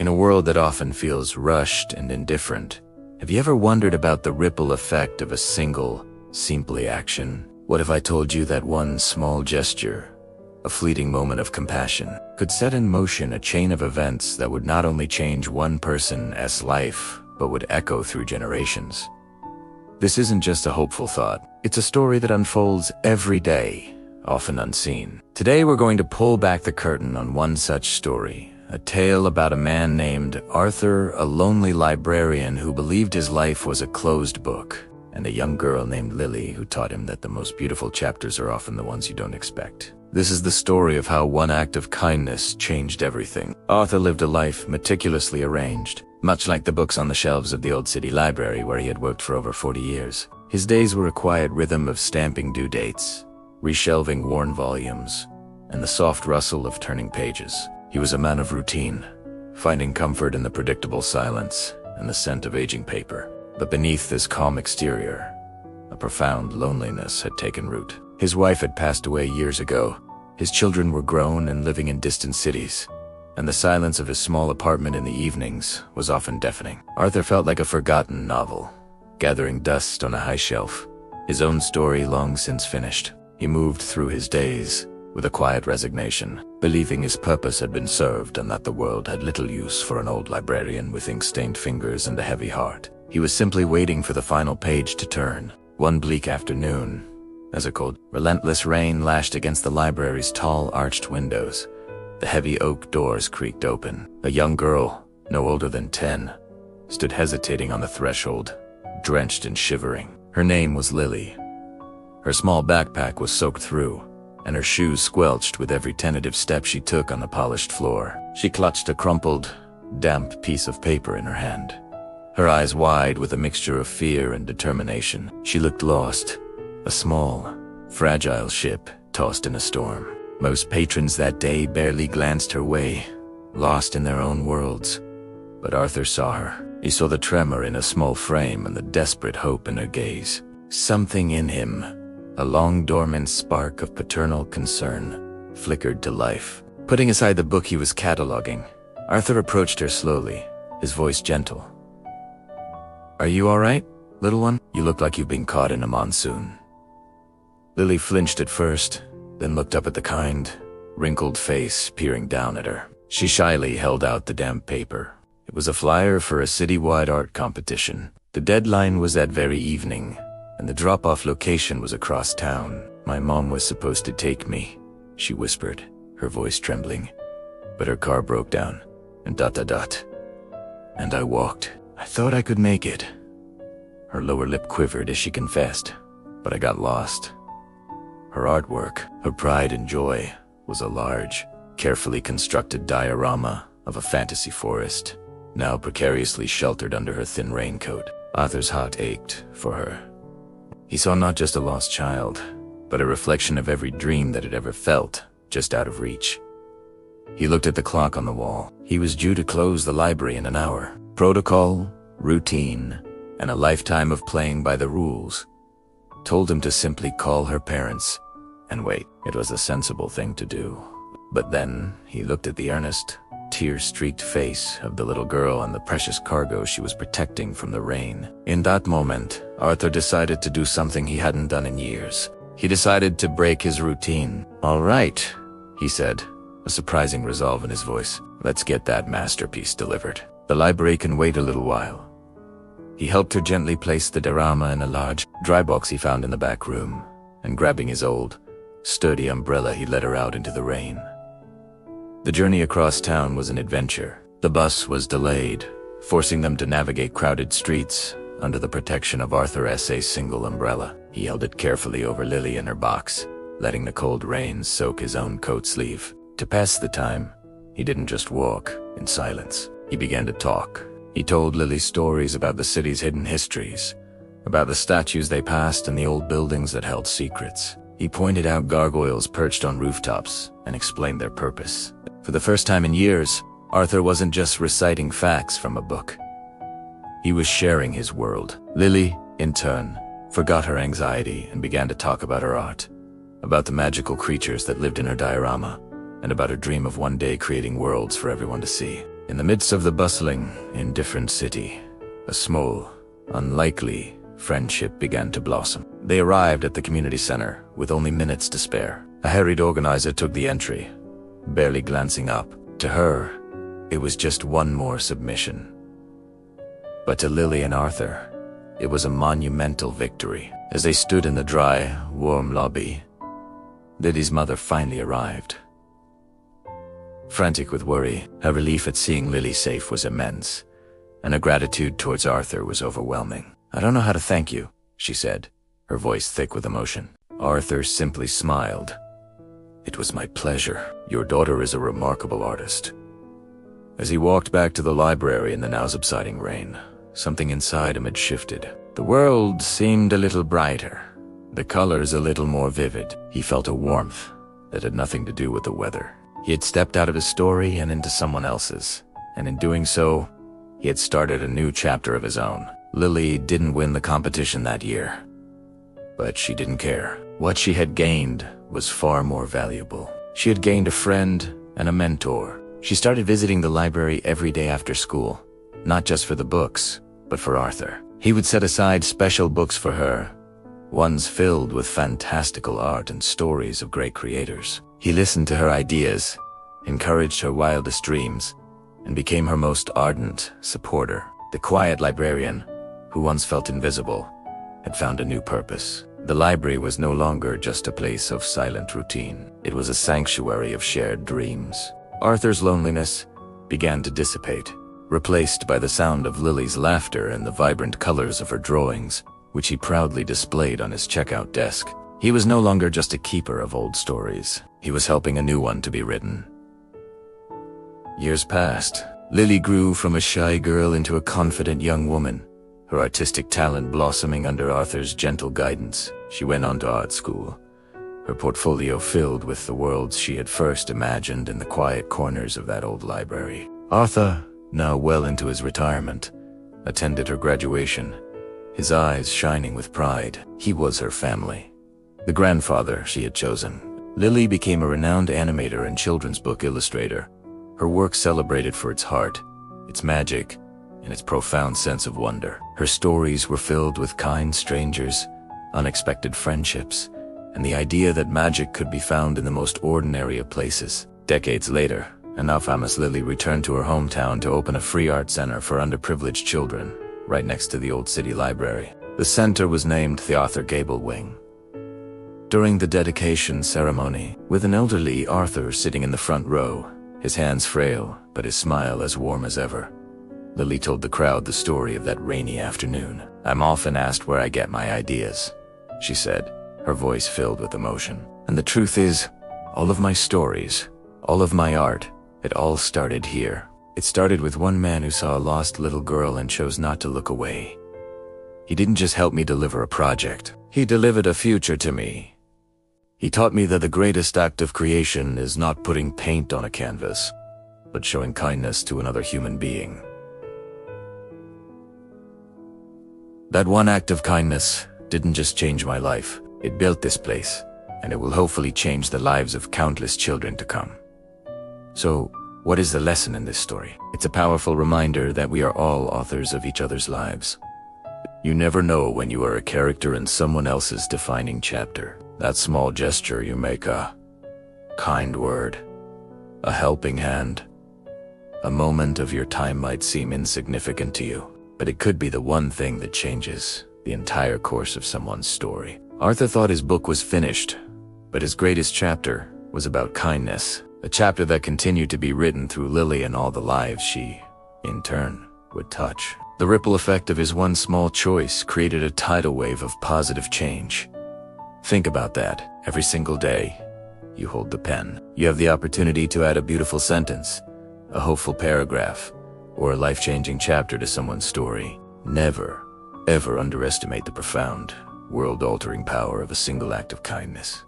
In a world that often feels rushed and indifferent, have you ever wondered about the ripple effect of a single, simple action? What if I told you that one small gesture, a fleeting moment of compassion, could set in motion a chain of events that would not only change one person's life, but would echo through generations? This isn't just a hopeful thought. It's a story that unfolds every day, often unseen. Today we're going to pull back the curtain on one such story, a tale about a man named Arthur, a lonely librarian who believed his life was a closed book, and a young girl named Lily who taught him that the most beautiful chapters are often the ones you don't expect. This is the story of how one act of kindness changed everything. Arthur lived a life meticulously arranged, much like the books on the shelves of the old city library where he had worked for over 40 years. His days were a quiet rhythm of stamping due dates, reshelving worn volumes, and the soft rustle of turning pages. He was a man of routine, finding comfort in the predictable silence and the scent of aging paper. But beneath this calm exterior, a profound loneliness had taken root. His wife had passed away years ago. His children were grown and living in distant cities, and the silence of his small apartment in the evenings was often deafening. Arthur felt like a forgotten novel, gathering dust on a high shelf, his own story long since finished. He moved through his days with a quiet resignation, believing his purpose had been served and that the world had little use for an old librarian with ink-stained fingers and a heavy heart. He was simply waiting for the final page to turn. One bleak afternoon, as a cold, relentless rain lashed against the library's tall, arched windows, the heavy oak doors creaked open. A young girl, no older than 10, stood hesitating on the threshold, drenched and shivering. Her name was Lily. Her small backpack was soaked through, and her shoes squelched with every tentative step she took on the polished floor. She clutched a crumpled, damp piece of paper in her hand, her eyes wide with a mixture of fear and determination. She looked lost, a small, fragile ship tossed in a storm. Most patrons that day barely glanced her way, lost in their own worlds. But Arthur saw her. He saw the tremor in a small frame and the desperate hope in her gaze. Something in him, a long-dormant spark of paternal concern, flickered to life. Putting aside the book he was cataloging, Arthur approached her slowly, his voice gentle. "Are you all right, little one? You look like you've been caught in a monsoon." Lily flinched at first, then looked up at the kind, wrinkled face peering down at her. She shyly held out the damp paper. It was a flyer for a citywide art competition. The deadline was that very evening, and the drop-off location was across town. "My mom was supposed to take me," she whispered, her voice trembling. "But her car broke down, and ... And I walked. I thought I could make it." Her lower lip quivered as she confessed, "But I got lost." Her artwork, her pride and joy, was a large, carefully constructed diorama of a fantasy forest, now precariously sheltered under her thin raincoat. Arthur's heart ached for her. He saw not just a lost child, but a reflection of every dream that had ever felt, just out of reach. He looked at the clock on the wall. He was due to close the library in an hour. Protocol, routine, and a lifetime of playing by the rules told him to simply call her parents and wait. It was a sensible thing to do. But then he looked at the earnest, tear-streaked face of the little girl and the precious cargo she was protecting from the rain. In that moment, Arthur decided to do something he hadn't done in years. He decided to break his routine. "All right," he said, a surprising resolve in his voice. "Let's get that masterpiece delivered. The library can wait a little while." He helped her gently place the diorama in a large, dry box he found in the back room, and grabbing his old, sturdy umbrella, he led her out into the rain. The journey across town was an adventure. The bus was delayed, forcing them to navigate crowded streets under the protection of Arthur S.A.'s single umbrella. He held it carefully over Lily in her box, letting the cold rain soak his own coat sleeve. To pass the time, he didn't just walk in silence. He began to talk. He told Lily stories about the city's hidden histories, about the statues they passed and the old buildings that held secrets. He pointed out gargoyles perched on rooftops and explained their purpose. For the first time in years, Arthur wasn't just reciting facts from a book. He was sharing his world. Lily, in turn, forgot her anxiety and began to talk about her art, about the magical creatures that lived in her diorama, and about her dream of one day creating worlds for everyone to see. In the midst of the bustling, indifferent city, a small, unlikely friendship began to blossom. They arrived at the community center with only minutes to spare. A harried organizer took the entry, barely glancing up. To her, it was just one more submission. But to Lily and Arthur, it was a monumental victory. As they stood in the dry, warm lobby, Lily's mother finally arrived. Frantic with worry, her relief at seeing Lily safe was immense, and her gratitude towards Arthur was overwhelming. "I don't know how to thank you," she said, her voice thick with emotion. Arthur simply smiled. "It was my pleasure. Your daughter is a remarkable artist." As he walked back to the library in the now subsiding rain, something inside him had shifted. The world seemed a little brighter, the colors a little more vivid. He felt a warmth that had nothing to do with the weather. He had stepped out of his story and into someone else's, and in doing so, he had started a new chapter of his own. Lily didn't win the competition that year, but she didn't care. What she had gained was far more valuable. She had gained a friend and a mentor. She started visiting the library every day after school, not just for the books, but for Arthur. He would set aside special books for her, ones filled with fantastical art and stories of great creators. He listened to her ideas, encouraged her wildest dreams, and became her most ardent supporter. The quiet librarian, who once felt invisible, had found a new purpose. The library was no longer just a place of silent routine. It was a sanctuary of shared dreams. Arthur's loneliness began to dissipate, replaced by the sound of Lily's laughter and the vibrant colors of her drawings, which he proudly displayed on his checkout desk. He was no longer just a keeper of old stories. He was helping a new one to be written. Years passed. Lily grew from a shy girl into a confident young woman, her artistic talent blossoming under Arthur's gentle guidance. She went on to art school, her portfolio filled with the worlds she had first imagined in the quiet corners of that old library. Arthur, now well into his retirement, attended her graduation, his eyes shining with pride. He was her family, the grandfather she had chosen. Lily became a renowned animator and children's book illustrator, her work celebrated for its heart, its magic, and its profound sense of wonder. Her stories were filled with kind strangers, unexpected friendships, and the idea that magic could be found in the most ordinary of places. Decades later, a now famous Lily returned to her hometown to open a free art center for underprivileged children, right next to the old city library. The center was named the Arthur Gable Wing. During the dedication ceremony, with an elderly Arthur sitting in the front row, his hands frail, but his smile as warm as ever, Lily told the crowd the story of that rainy afternoon. "I'm often asked where I get my ideas," she said, her voice filled with emotion. "And the truth is, all of my stories, all of my art, it all started here. It started with one man who saw a lost little girl and chose not to look away. He didn't just help me deliver a project. He delivered a future to me. He taught me that the greatest act of creation is not putting paint on a canvas, but showing kindness to another human being. That one act of kindness didn't just change my life. It built this place, and it will hopefully change the lives of countless children to come." So, what is the lesson in this story? It's a powerful reminder that we are all authors of each other's lives. You never know when you are a character in someone else's defining chapter. That small gesture you make, a kind word, a helping hand, a moment of your time might seem insignificant to you, but it could be the one thing that changes the entire course of someone's story. Arthur thought his book was finished, but his greatest chapter was about kindness, a chapter that continued to be written through Lily and all the lives she, in turn, would touch. The ripple effect of his one small choice created a tidal wave of positive change. Think about that. Every single day, you hold the pen. You have the opportunity to add a beautiful sentence, a hopeful paragraph, or a life-changing chapter to someone's story. Never, ever underestimate the profound, world-altering power of a single act of kindness.